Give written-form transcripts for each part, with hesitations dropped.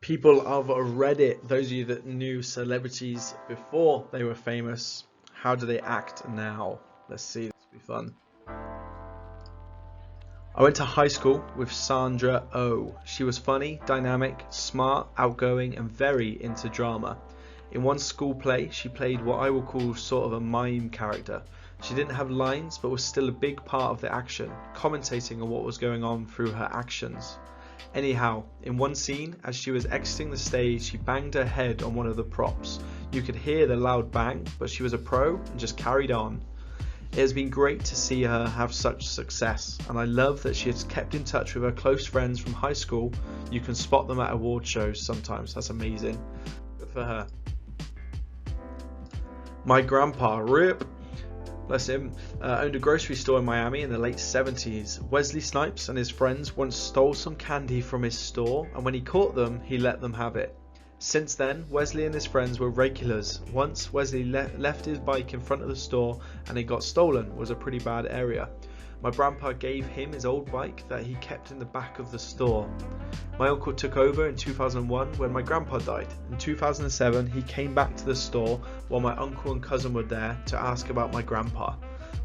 People of Reddit, those of you that knew celebrities before they were famous, how do they act now? Let's see, this will be fun. I went to high school with Sandra Oh. She was funny, dynamic, smart, outgoing, and very into drama. In one school play, she played what I will call sort of a mime character. She didn't have lines, but was still a big part of the action, commentating on what was going on through her actions. Anyhow, in one scene, as she was exiting the stage, she banged her head on one of the props. You could hear the loud bang, but she was a pro and just carried on. It has been great to see her have such success, and I love that she has kept in touch with her close friends from high school. You can spot them at award shows sometimes. That's amazing. Good for her. My grandpa, RIP, bless him, owned a grocery store in Miami in the late 70s. Wesley Snipes and his friends once stole some candy from his store, and when he caught them, he let them have it. Since then, Wesley and his friends were regulars. Once, Wesley left his bike in front of the store and it got stolen. It was a pretty bad area. My grandpa gave him his old bike that he kept in the back of the store. My uncle took over in 2001 when my grandpa died. In 2007, he came back to the store while my uncle and cousin were there to ask about my grandpa.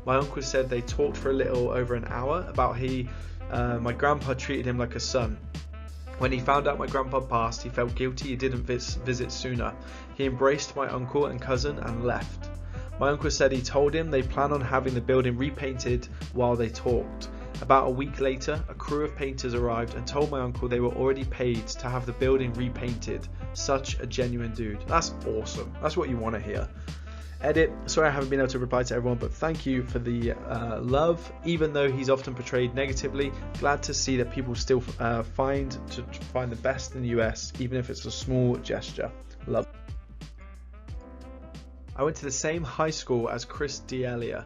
My uncle said they talked for a little over an hour about how my grandpa treated him like a son. When he found out my grandpa passed, he felt guilty he didn't visit sooner. He embraced my uncle and cousin and left. My uncle said he told him they plan on having the building repainted while they talked. About a week later, a crew of painters arrived and told my uncle they were already paid to have the building repainted. Such a genuine dude. That's awesome. That's what you want to hear. Edit, sorry I haven't been able to reply to everyone, but thank you for the love. Even though he's often portrayed negatively, glad to see that people still find the best in the US, even if it's a small gesture. Love. I went to the same high school as Chris D'Elia.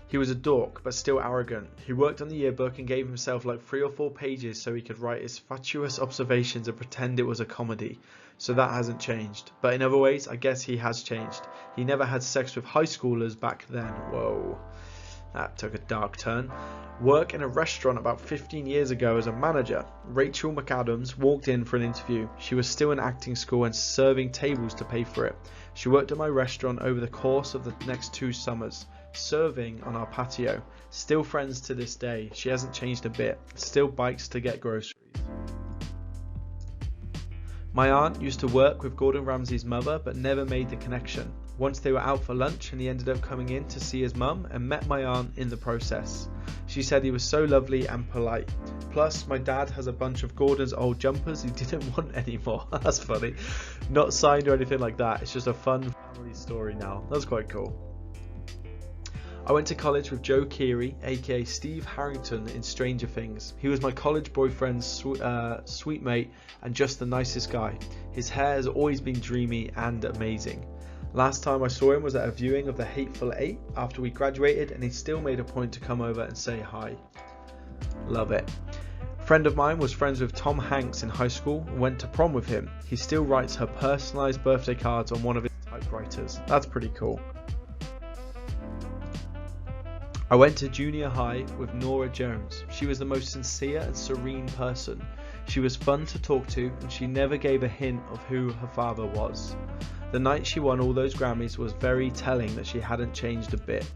He was a dork, but still arrogant. He worked on the yearbook and gave himself like 3 or 4 pages so he could write his fatuous observations and pretend it was a comedy. So that hasn't changed. But in other ways, I guess he has changed. He never had sex with high schoolers back then. Whoa, that took a dark turn. Work in a restaurant about 15 years ago as a manager. Rachel McAdams walked in for an interview. She was still in acting school and serving tables to pay for it. She worked at my restaurant over the course of the next 2 summers. Serving on our patio. Still friends to this day. She hasn't changed a bit. Still bikes to get groceries. My aunt used to work with Gordon Ramsay's mother but never made the connection. Once they were out for lunch and he ended up coming in to see his mum and met my aunt in the process. She said he was so lovely and polite. Plus my dad has a bunch of Gordon's old jumpers he didn't want anymore. That's funny. Not signed or anything like that. It's just a fun family story now. That's quite cool. I went to college with Joe Keery, aka Steve Harrington in Stranger Things. He was my college boyfriend's sweet mate and just the nicest guy. His hair has always been dreamy and amazing. Last time I saw him was at a viewing of The Hateful Eight after we graduated, and he still made a point to come over and say hi. Love it. A friend of mine was friends with Tom Hanks in high school and went to prom with him. He still writes her personalised birthday cards on one of his typewriters. That's pretty cool. I went to junior high with Nora Jones. She was the most sincere and serene person. She was fun to talk to and she never gave a hint of who her father was. The night she won all those Grammys was very telling that she hadn't changed a bit.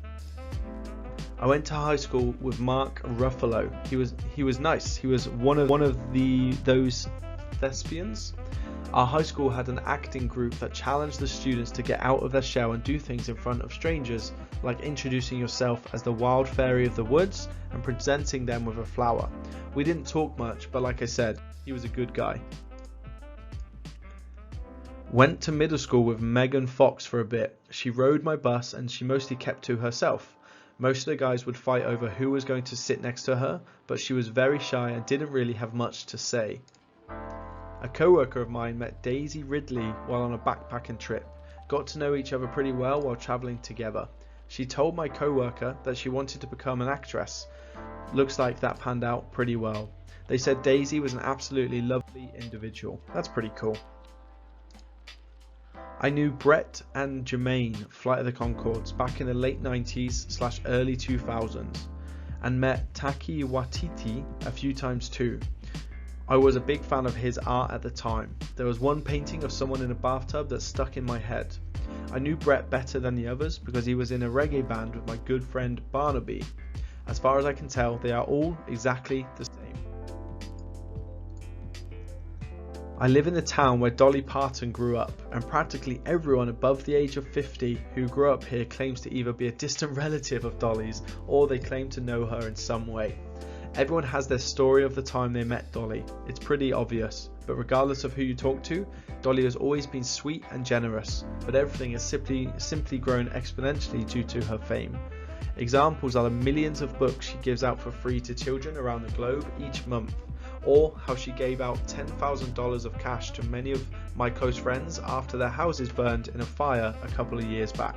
I went to high school with Mark Ruffalo. He was nice. He was one of those thespians. Our high school had an acting group that challenged the students to get out of their shell and do things in front of strangers, like introducing yourself as the wild fairy of the woods and presenting them with a flower. We didn't talk much, but like I said, he was a good guy. Went to middle school with Megan Fox for a bit. She rode my bus and she mostly kept to herself. Most of the guys would fight over who was going to sit next to her, but she was very shy and didn't really have much to say. A co-worker of mine met Daisy Ridley while on a backpacking trip. Got to know each other pretty well while travelling together. She told my co-worker that she wanted to become an actress. Looks like that panned out pretty well. They said Daisy was an absolutely lovely individual. That's pretty cool. I knew Brett and Jermaine, Flight of the Conchords, back in the late 90s/early 2000s, and met Taki Watiti a few times too. I was a big fan of his art at the time. There was one painting of someone in a bathtub that stuck in my head. I knew Brett better than the others because he was in a reggae band with my good friend Barnaby. As far as I can tell, they are all exactly the same. I live in the town where Dolly Parton grew up, and practically everyone above the age of 50 who grew up here claims to either be a distant relative of Dolly's or they claim to know her in some way. Everyone has their story of the time they met Dolly. It's pretty obvious, but regardless of who you talk to, Dolly has always been sweet and generous, but everything has simply grown exponentially due to her fame. Examples are the millions of books she gives out for free to children around the globe each month, or how she gave out $10,000 of cash to many of my close friends after their houses burned in a fire a couple of years back.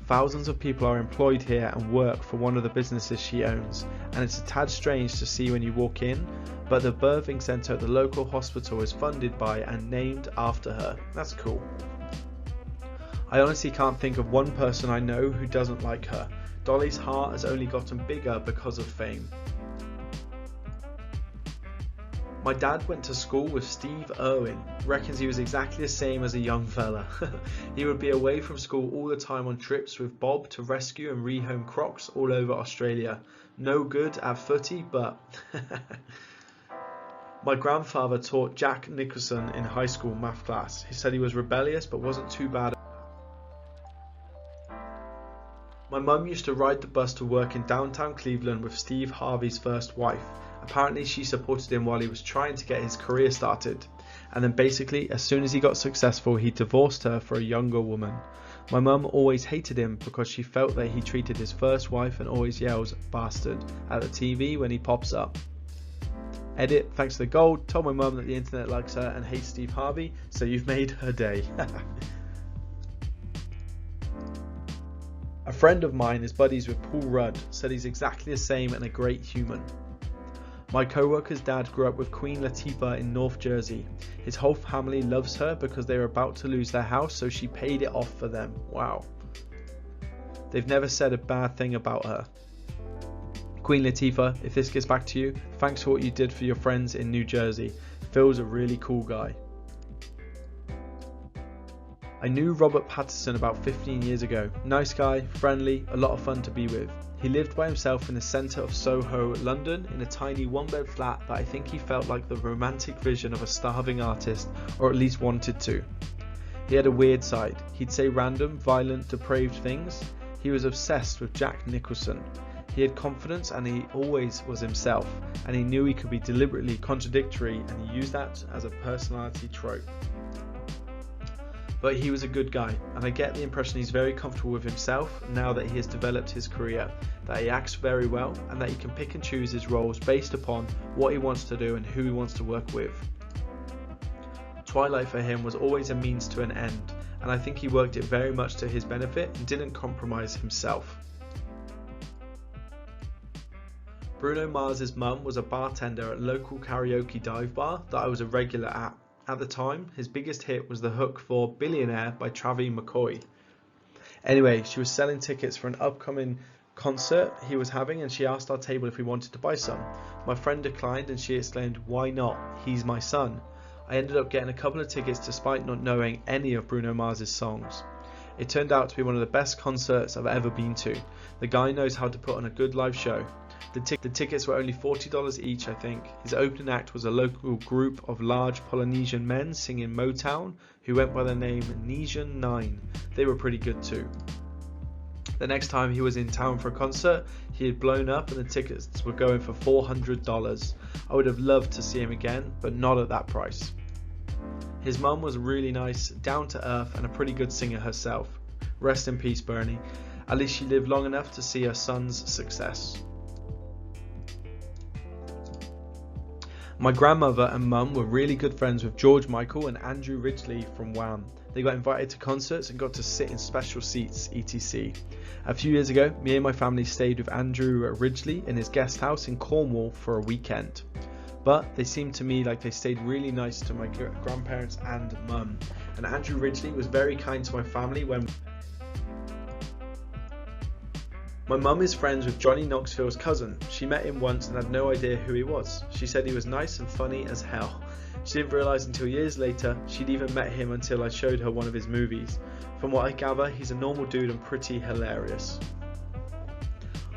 Thousands of people are employed here and work for one of the businesses she owns, and it's a tad strange to see when you walk in, but the birthing centre at the local hospital is funded by and named after her. That's cool. I honestly can't think of one person I know who doesn't like her. Dolly's heart has only gotten bigger because of fame. My dad went to school with Steve Irwin, reckons he was exactly the same as a young fella. He would be away from school all the time on trips with Bob to rescue and rehome crocs all over Australia. No good at footy, but... My grandfather taught Jack Nicholson in high school math class. He said he was rebellious but wasn't too bad. My mum used to ride the bus to work in downtown Cleveland with Steve Harvey's first wife. Apparently she supported him while he was trying to get his career started, and then basically as soon as he got successful he divorced her for a younger woman. My mum always hated him because she felt that he treated his first wife and always yells "bastard" at the TV when he pops up. Edit, thanks to the gold, told my mum that the internet likes her and hates Steve Harvey, so you've made her day. A friend of mine is buddies with Paul Rudd, said he's exactly the same and a great human. My co-worker's dad grew up with Queen Latifah in North Jersey. His whole family loves her because they were about to lose their house, so she paid it off for them. Wow. They've never said a bad thing about her. Queen Latifah, if this gets back to you, thanks for what you did for your friends in New Jersey. Phil's a really cool guy. I knew Robert Patterson about 15 years ago. Nice guy, friendly, a lot of fun to be with. He lived by himself in the centre of Soho, London, in a tiny one-bed flat that I think he felt like the romantic vision of a starving artist, or at least wanted to. He had a weird side. He'd say random, violent, depraved things. He was obsessed with Jack Nicholson. He had confidence and he always was himself, and he knew he could be deliberately contradictory, and he used that as a personality trope. But he was a good guy, and I get the impression he's very comfortable with himself now that he has developed his career, that he acts very well, and that he can pick and choose his roles based upon what he wants to do and who he wants to work with. Twilight for him was always a means to an end, and I think he worked it very much to his benefit and didn't compromise himself. Bruno Mars's mum was a bartender at a local karaoke dive bar that I was a regular at. At the time, his biggest hit was the hook for Billionaire by Travie McCoy. Anyway, she was selling tickets for an upcoming concert he was having, and she asked our table if we wanted to buy some. My friend declined and she exclaimed, "Why not? He's my son." I ended up getting a couple of tickets despite not knowing any of Bruno Mars's songs. It turned out to be one of the best concerts I've ever been to. The guy knows how to put on a good live show. The tickets were only $40 each, I think. His opening act was a local group of large Polynesian men singing Motown who went by the name Nesian 9. They were pretty good too. The next time he was in town for a concert, he had blown up and the tickets were going for $400. I would have loved to see him again, but not at that price. His mum was really nice, down to earth, and a pretty good singer herself. Rest in peace, Bernie. At least she lived long enough to see her son's success. My grandmother and mum were really good friends with George Michael and Andrew Ridgeley from Wham. They got invited to concerts and got to sit in special seats, etc. A few years ago, me and my family stayed with Andrew Ridgeley in his guest house in Cornwall for a weekend. But they seemed to me like they stayed really nice to my grandparents and mum. And Andrew Ridgeley was very kind to my family when My mum is friends with Johnny Knoxville's cousin. She met him once and had no idea who he was. She said he was nice and funny as hell. She didn't realise until years later she'd even met him until I showed her one of his movies. From what I gather, he's a normal dude and pretty hilarious.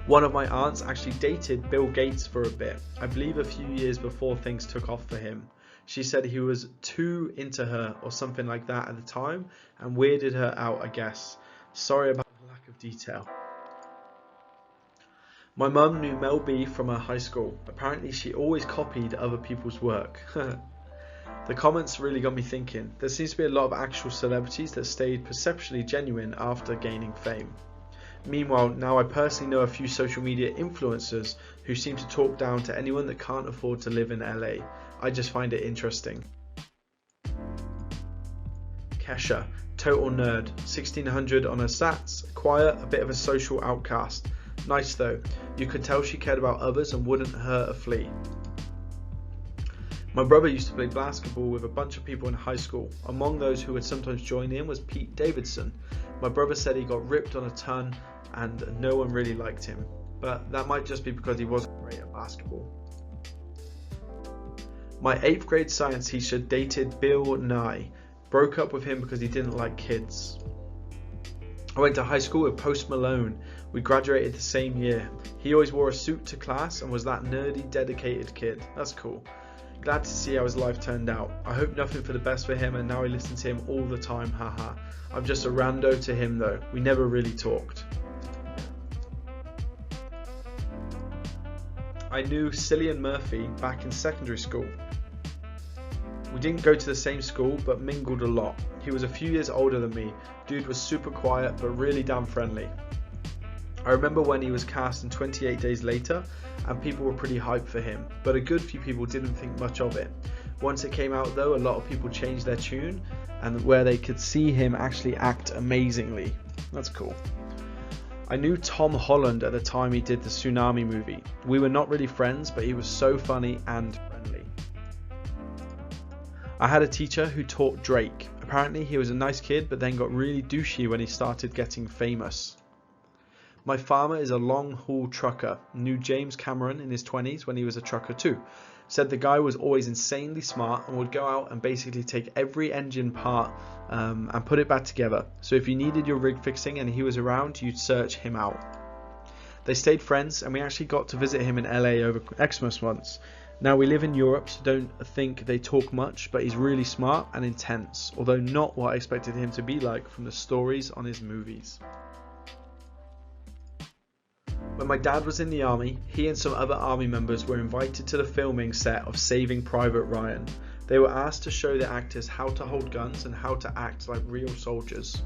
One of my aunts actually dated Bill Gates for a bit, I believe a few years before things took off for him. She said he was too into her or something like that at the time and weirded her out, I guess. Sorry about the lack of detail. My mum knew Mel B from her high school. Apparently she always copied other people's work. The comments really got me thinking. There seems to be a lot of actual celebrities that stayed perceptually genuine after gaining fame. Meanwhile, now I personally know a few social media influencers who seem to talk down to anyone that can't afford to live in LA. I just find it interesting. Kesha, total nerd, 1600 on her sats, quiet, a bit of a social outcast. Nice though, you could tell she cared about others and wouldn't hurt a flea. My brother used to play basketball with a bunch of people in high school. Among those who would sometimes join in was Pete Davidson. My brother said he got ripped on a ton and no one really liked him, but that might just be because he wasn't great at basketball. My 8th grade science teacher dated Bill Nye, broke up with him because he didn't like kids. I went to high school with Post Malone. We graduated the same year. He always wore a suit to class and was that nerdy, dedicated kid. That's cool. Glad to see how his life turned out. I hope nothing for the best for him and now I listen to him all the time, haha. I'm just a rando to him though. We never really talked. I knew Cillian Murphy back in secondary school. We didn't go to the same school but mingled a lot. He was a few years older than me. Dude was super quiet but really damn friendly. I remember when he was cast in 28 Days Later and people were pretty hyped for him, but a good few people didn't think much of it. Once it came out though, a lot of people changed their tune and where they could see him actually act amazingly. That's cool. I knew Tom Holland at the time he did the Tsunami movie. We were not really friends, but he was so funny and friendly. I had a teacher who taught Drake. Apparently he was a nice kid but then got really douchey when he started getting famous. My farmer is a long haul trucker, knew James Cameron in his 20s when he was a trucker too. Said the guy was always insanely smart and would go out and basically take every engine part and put it back together. So if you needed your rig fixing and he was around, you'd search him out. They stayed friends and we actually got to visit him in LA over Xmas once. Now we live in Europe, so don't think they talk much, but he's really smart and intense, although not what I expected him to be like from the stories on his movies. When my dad was in the army, he and some other army members were invited to the filming set of Saving Private Ryan. They were asked to show the actors how to hold guns and how to act like real soldiers.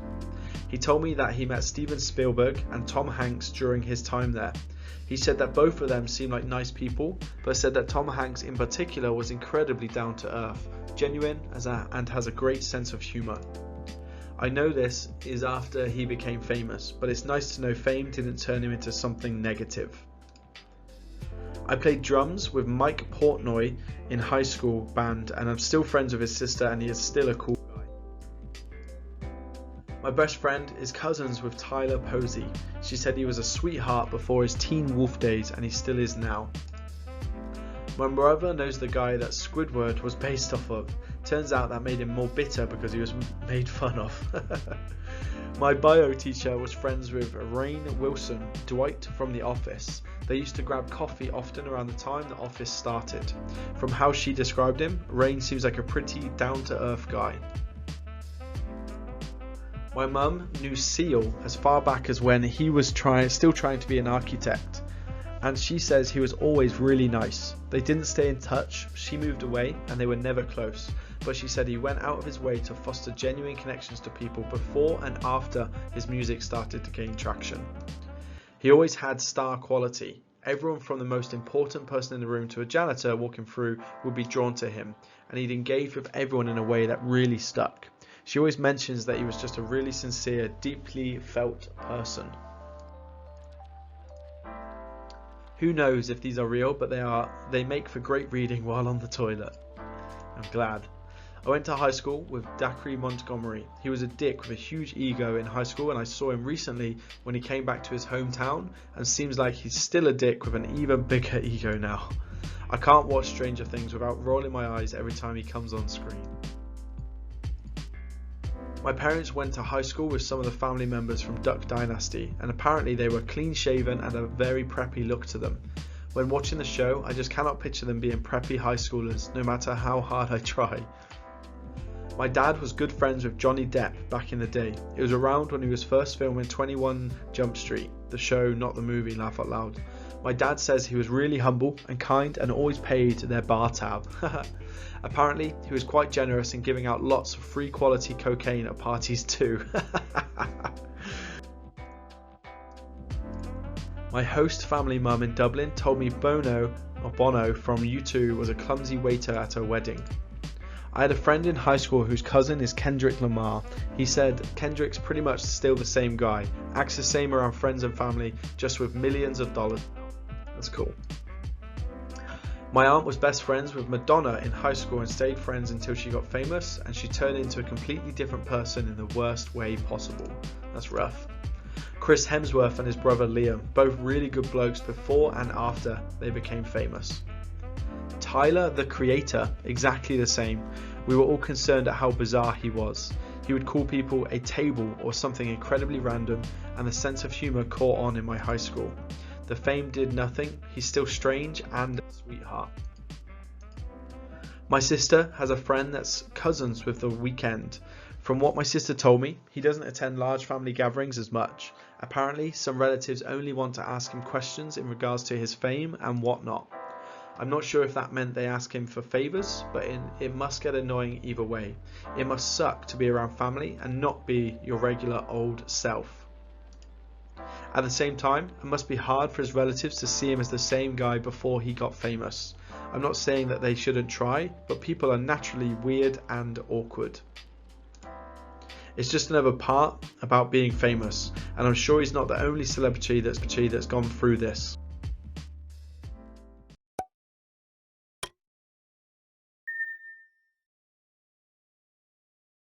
He told me that he met Steven Spielberg and Tom Hanks during his time there. He said that both of them seemed like nice people, but said that Tom Hanks in particular was incredibly down to earth, genuine and has a great sense of humour. I know this is after he became famous, but it's nice to know fame didn't turn him into something negative. I played drums with Mike Portnoy in high school band and I'm still friends with his sister and he is still a cool guy. My best friend is cousins with Tyler Posey. She said he was a sweetheart before his Teen Wolf days and he still is now. My brother knows the guy that Squidward was based off of. Turns out that made him more bitter because he was made fun of. My bio teacher was friends with Rainn Wilson, Dwight from The Office. They used to grab coffee often around the time The Office started. From how she described him, Rainn seems like a pretty down-to-earth guy. My mum knew Seal as far back as when he was still trying to be an architect. And she says he was always really nice. They didn't stay in touch, she moved away and they were never close, but she said he went out of his way to foster genuine connections to people before and after his music started to gain traction. He always had star quality. Everyone from the most important person in the room to a janitor walking through would be drawn to him, and he'd engage with everyone in a way that really stuck. She always mentions that he was just a really sincere, deeply felt person. Who knows if these are real, but they make for great reading while on the toilet. I'm glad. I went to high school with Dacre Montgomery. He was a dick with a huge ego in high school, and I saw him recently when he came back to his hometown, and seems like he's still a dick with an even bigger ego now. I can't watch Stranger Things without rolling my eyes every time he comes on screen. My parents went to high school with some of the family members from Duck Dynasty, and apparently they were clean shaven and a very preppy look to them. When watching the show, I just cannot picture them being preppy high schoolers, no matter how hard I try. My dad was good friends with Johnny Depp back in the day. It was around when he was first filming 21 Jump Street, the show, not the movie, laugh out loud. My dad says he was really humble and kind and always paid their bar tab. Apparently, he was quite generous in giving out lots of free quality cocaine at parties too. My host family mum in Dublin told me Bono from U2 was a clumsy waiter at her wedding. I had a friend in high school whose cousin is Kendrick Lamar. He said Kendrick's pretty much still the same guy, acts the same around friends and family, just with millions of dollars. That's cool. My aunt was best friends with Madonna in high school and stayed friends until she got famous, and she turned into a completely different person in the worst way possible. That's rough. Chris Hemsworth and his brother Liam, both really good blokes before and after they became famous. Tyler, the Creator, exactly the same. We were all concerned at how bizarre he was. He would call people a table or something incredibly random, and the sense of humour caught on in my high school. The fame did nothing, he's still strange and a sweetheart. My sister has a friend that's cousins with The Weeknd. From what my sister told me, he doesn't attend large family gatherings as much. Apparently, some relatives only want to ask him questions in regards to his fame and whatnot. I'm not sure if that meant they ask him for favours, but it must get annoying either way. It must suck to be around family and not be your regular old self. At the same time, it must be hard for his relatives to see him as the same guy before he got famous. I'm not saying that they shouldn't try, but people are naturally weird and awkward. It's just another part about being famous, and I'm sure he's not the only celebrity that's gone through this.